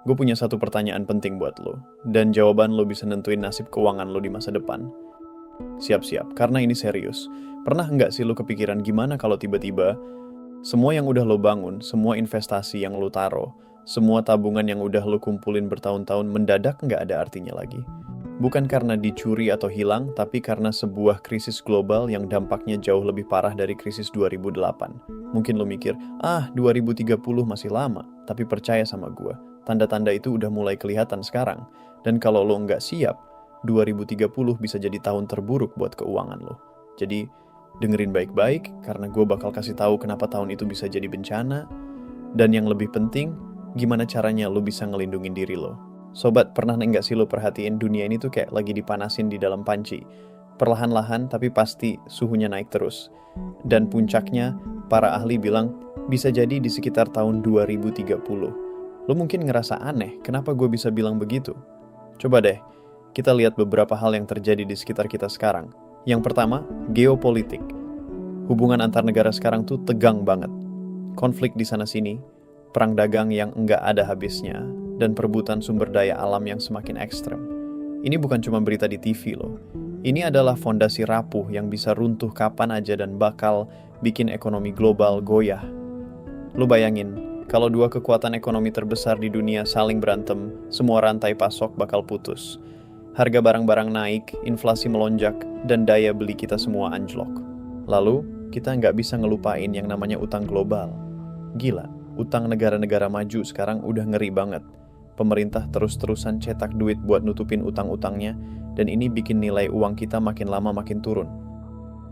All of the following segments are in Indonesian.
Gue punya satu pertanyaan penting buat lo, dan jawaban lo bisa nentuin nasib keuangan lo di masa depan. Siap-siap, karena ini serius. Pernah nggak sih lo kepikiran gimana kalau tiba-tiba semua yang udah lo bangun, semua investasi yang lo taruh, semua tabungan yang udah lo kumpulin bertahun-tahun mendadak nggak ada artinya lagi? Bukan karena dicuri atau hilang, tapi karena sebuah krisis global yang dampaknya jauh lebih parah dari krisis 2008. Mungkin lo mikir, 2030 masih lama, tapi percaya sama gue. Tanda-tanda itu udah mulai kelihatan sekarang. Dan kalau lo nggak siap, 2030 bisa jadi tahun terburuk buat keuangan lo. Jadi, dengerin baik-baik, karena gue bakal kasih tahu kenapa tahun itu bisa jadi bencana. Dan yang lebih penting, gimana caranya lo bisa ngelindungin diri lo. Sobat, pernah nggak sih lo perhatiin dunia ini tuh kayak lagi dipanasin di dalam panci? Perlahan-lahan, tapi pasti suhunya naik terus. Dan puncaknya, para ahli bilang, bisa jadi di sekitar tahun 2030. Lo mungkin ngerasa aneh, kenapa gue bisa bilang begitu? Coba deh, kita lihat beberapa hal yang terjadi di sekitar kita sekarang. Yang pertama, geopolitik. Hubungan antar negara sekarang tuh tegang banget. Konflik di sana-sini, perang dagang yang enggak ada habisnya, dan perebutan sumber daya alam yang semakin ekstrem. Ini bukan cuma berita di TV loh. Ini adalah fondasi rapuh yang bisa runtuh kapan aja dan bakal bikin ekonomi global goyah. Lo bayangin, kalau dua kekuatan ekonomi terbesar di dunia saling berantem, semua rantai pasok bakal putus. Harga barang-barang naik, inflasi melonjak, dan daya beli kita semua anjlok. Lalu, kita nggak bisa ngelupain yang namanya utang global. Gila, utang negara-negara maju sekarang udah ngeri banget. Pemerintah terus-terusan cetak duit buat nutupin utang-utangnya, dan ini bikin nilai uang kita makin lama makin turun.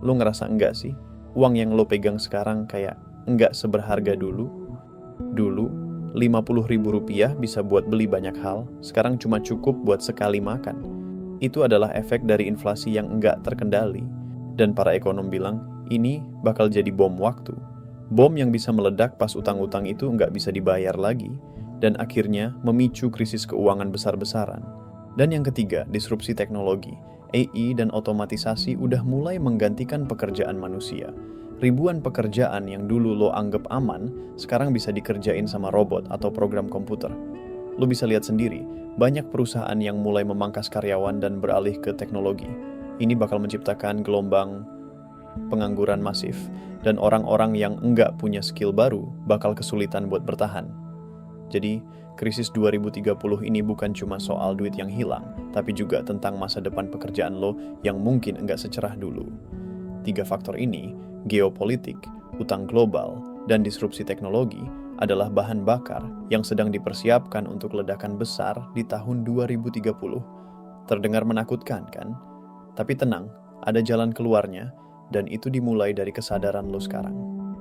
Lo ngerasa enggak sih? Uang yang lo pegang sekarang kayak enggak seberharga dulu? Dulu, Rp50.000 bisa buat beli banyak hal, sekarang cuma cukup buat sekali makan. Itu adalah efek dari inflasi yang enggak terkendali. Dan para ekonom bilang, ini bakal jadi bom waktu. Bom yang bisa meledak pas utang-utang itu enggak bisa dibayar lagi, dan akhirnya memicu krisis keuangan besar-besaran. Dan yang ketiga, disrupsi teknologi. AI dan otomatisasi udah mulai menggantikan pekerjaan manusia. Ribuan pekerjaan yang dulu lo anggap aman, sekarang bisa dikerjain sama robot atau program komputer. Lo bisa lihat sendiri, banyak perusahaan yang mulai memangkas karyawan dan beralih ke teknologi. Ini bakal menciptakan gelombang pengangguran masif, dan orang-orang yang enggak punya skill baru bakal kesulitan buat bertahan. Jadi, krisis 2030 ini bukan cuma soal duit yang hilang, tapi juga tentang masa depan pekerjaan lo yang mungkin enggak secerah dulu. 3 faktor ini, geopolitik, utang global, dan disrupsi teknologi adalah bahan bakar yang sedang dipersiapkan untuk ledakan besar di tahun 2030. Terdengar menakutkan kan? Tapi tenang, ada jalan keluarnya, dan itu dimulai dari kesadaran lo sekarang.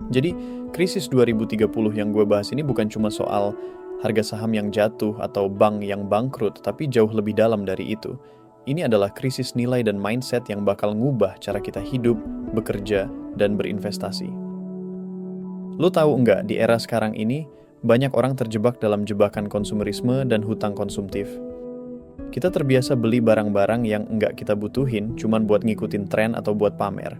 Jadi, krisis 2030 yang gue bahas ini bukan cuma soal harga saham yang jatuh atau bank yang bangkrut, tapi jauh lebih dalam dari itu. Ini adalah krisis nilai dan mindset yang bakal ngubah cara kita hidup, bekerja, dan berinvestasi. Lo tahu nggak, di era sekarang ini, banyak orang terjebak dalam jebakan konsumerisme dan hutang konsumtif. Kita terbiasa beli barang-barang yang nggak kita butuhin cuman buat ngikutin tren atau buat pamer.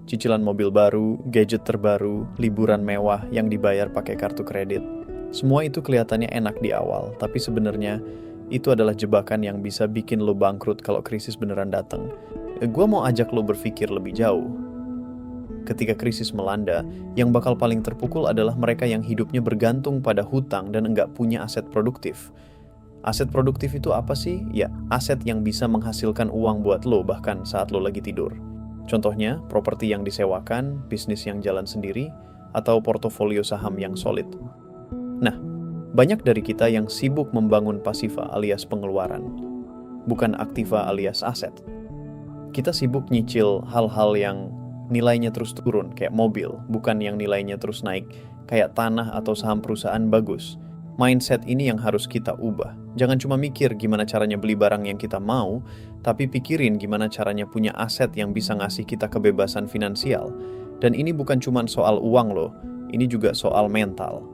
Cicilan mobil baru, gadget terbaru, liburan mewah yang dibayar pakai kartu kredit. Semua itu kelihatannya enak di awal, tapi sebenarnya itu adalah jebakan yang bisa bikin lo bangkrut kalau krisis beneran datang. Gue mau ajak lo berpikir lebih jauh. Ketika krisis melanda, yang bakal paling terpukul adalah mereka yang hidupnya bergantung pada hutang dan enggak punya aset produktif. Aset produktif itu apa sih? Ya, aset yang bisa menghasilkan uang buat lo bahkan saat lo lagi tidur. Contohnya, properti yang disewakan, bisnis yang jalan sendiri, atau portofolio saham yang solid. Nah, banyak dari kita yang sibuk membangun pasiva alias pengeluaran, bukan aktiva alias aset. Kita sibuk nyicil hal-hal yang nilainya terus turun, kayak mobil, bukan yang nilainya terus naik, kayak tanah atau saham perusahaan bagus. Mindset ini yang harus kita ubah. Jangan cuma mikir gimana caranya beli barang yang kita mau, tapi pikirin gimana caranya punya aset yang bisa ngasih kita kebebasan finansial. Dan ini bukan cuma soal uang loh, ini juga soal mental.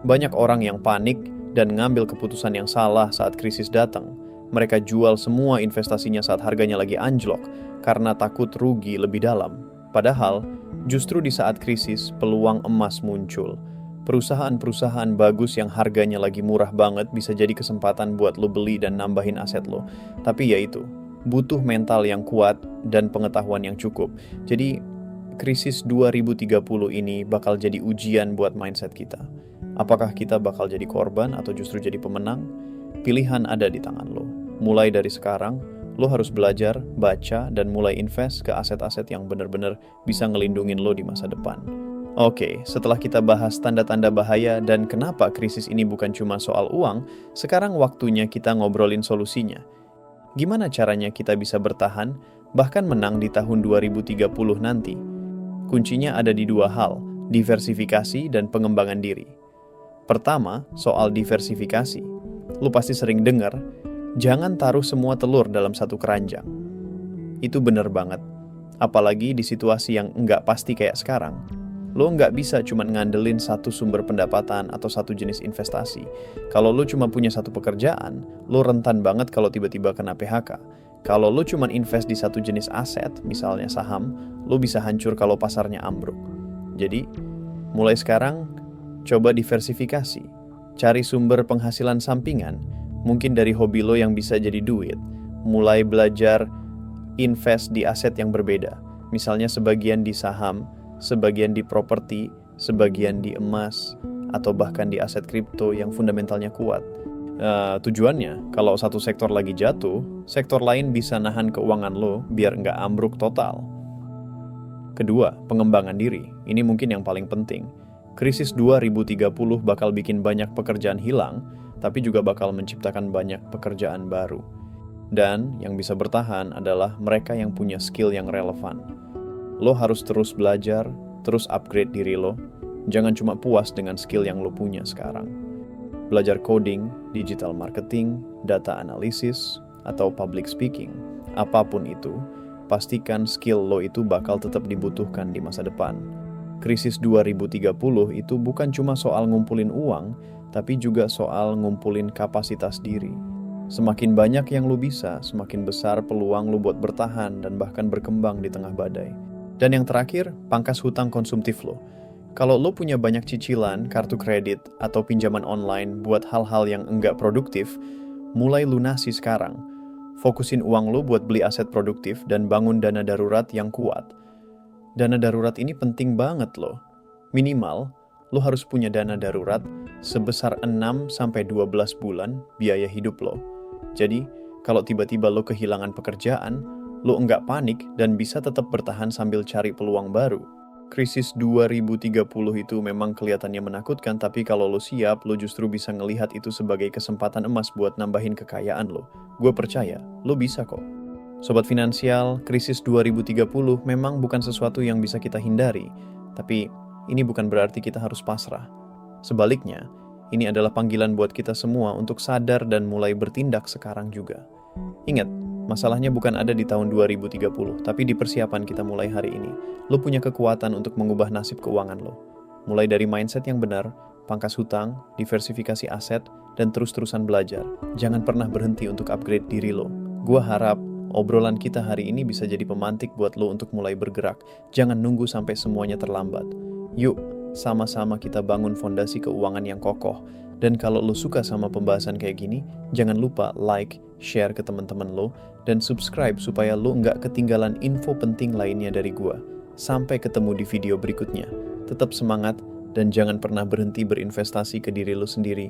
Banyak orang yang panik dan ngambil keputusan yang salah saat krisis datang. Mereka jual semua investasinya saat harganya lagi anjlok, karena takut rugi lebih dalam. Padahal, justru di saat krisis, peluang emas muncul. Perusahaan-perusahaan bagus yang harganya lagi murah banget bisa jadi kesempatan buat lo beli dan nambahin aset lo. Tapi ya itu, butuh mental yang kuat dan pengetahuan yang cukup. Jadi, krisis 2030 ini bakal jadi ujian buat mindset kita. Apakah kita bakal jadi korban atau justru jadi pemenang? Pilihan ada di tangan lo. Mulai dari sekarang, lo harus belajar, baca, dan mulai invest ke aset-aset yang benar-benar bisa ngelindungin lo di masa depan. Oke, setelah kita bahas tanda-tanda bahaya dan kenapa krisis ini bukan cuma soal uang, sekarang waktunya kita ngobrolin solusinya. Gimana caranya kita bisa bertahan, bahkan menang di tahun 2030 nanti? Kuncinya ada di dua hal, diversifikasi dan pengembangan diri. Pertama, soal diversifikasi. Lu pasti sering dengar, jangan taruh semua telur dalam satu keranjang. Itu bener banget. Apalagi di situasi yang nggak pasti kayak sekarang. Lo nggak bisa cuma ngandelin satu sumber pendapatan atau satu jenis investasi. Kalau lo cuma punya satu pekerjaan, lo rentan banget kalau tiba-tiba kena PHK. Kalau lo cuma invest di satu jenis aset, misalnya saham, lo bisa hancur kalau pasarnya ambruk. Jadi, mulai sekarang, coba diversifikasi. Cari sumber penghasilan sampingan, mungkin dari hobi lo yang bisa jadi duit. Mulai belajar invest di aset yang berbeda. Misalnya sebagian di saham, sebagian di properti, sebagian di emas, atau bahkan di aset kripto yang fundamentalnya kuat. Tujuannya, kalau satu sektor lagi jatuh, sektor lain bisa nahan keuangan lo biar nggak ambruk total. Kedua, pengembangan diri. Ini mungkin yang paling penting. Krisis 2030 bakal bikin banyak pekerjaan hilang, tapi juga bakal menciptakan banyak pekerjaan baru. Dan yang bisa bertahan adalah mereka yang punya skill yang relevan. Lo harus terus belajar, terus upgrade diri lo. Jangan cuma puas dengan skill yang lo punya sekarang. Belajar coding, digital marketing, data analysis, atau public speaking. Apapun itu, pastikan skill lo itu bakal tetap dibutuhkan di masa depan. Krisis 2030 itu bukan cuma soal ngumpulin uang, tapi juga soal ngumpulin kapasitas diri. Semakin banyak yang lo bisa, semakin besar peluang lo buat bertahan dan bahkan berkembang di tengah badai. Dan yang terakhir, pangkas hutang konsumtif lo. Kalau lo punya banyak cicilan, kartu kredit, atau pinjaman online buat hal-hal yang enggak produktif, mulai lunasi sekarang. Fokusin uang lo buat beli aset produktif dan bangun dana darurat yang kuat. Dana darurat ini penting banget lo. Minimal, lo harus punya dana darurat sebesar 6-12 bulan biaya hidup lo. Jadi, kalau tiba-tiba lo kehilangan pekerjaan, lo enggak panik dan bisa tetap bertahan sambil cari peluang baru. Krisis 2030 itu memang kelihatannya menakutkan, tapi kalau lo siap, lo justru bisa ngelihat itu sebagai kesempatan emas buat nambahin kekayaan lo. Gue percaya, lo bisa kok. Sobat Finansial, krisis 2030 memang bukan sesuatu yang bisa kita hindari, tapi ini bukan berarti kita harus pasrah. Sebaliknya, ini adalah panggilan buat kita semua untuk sadar dan mulai bertindak sekarang juga. Ingat, masalahnya bukan ada di tahun 2030, tapi di persiapan kita mulai hari ini. Lo punya kekuatan untuk mengubah nasib keuangan lo. Mulai dari mindset yang benar, pangkas hutang, diversifikasi aset, dan terus-terusan belajar. Jangan pernah berhenti untuk upgrade diri lo. Gua harap obrolan kita hari ini bisa jadi pemantik buat lo untuk mulai bergerak. Jangan nunggu sampai semuanya terlambat. Yuk, sama-sama kita bangun fondasi keuangan yang kokoh. Dan kalau lo suka sama pembahasan kayak gini, jangan lupa like, share ke teman-teman lo, dan subscribe supaya lo nggak ketinggalan info penting lainnya dari gua. Sampai ketemu di video berikutnya. Tetap semangat dan jangan pernah berhenti berinvestasi ke diri lo sendiri.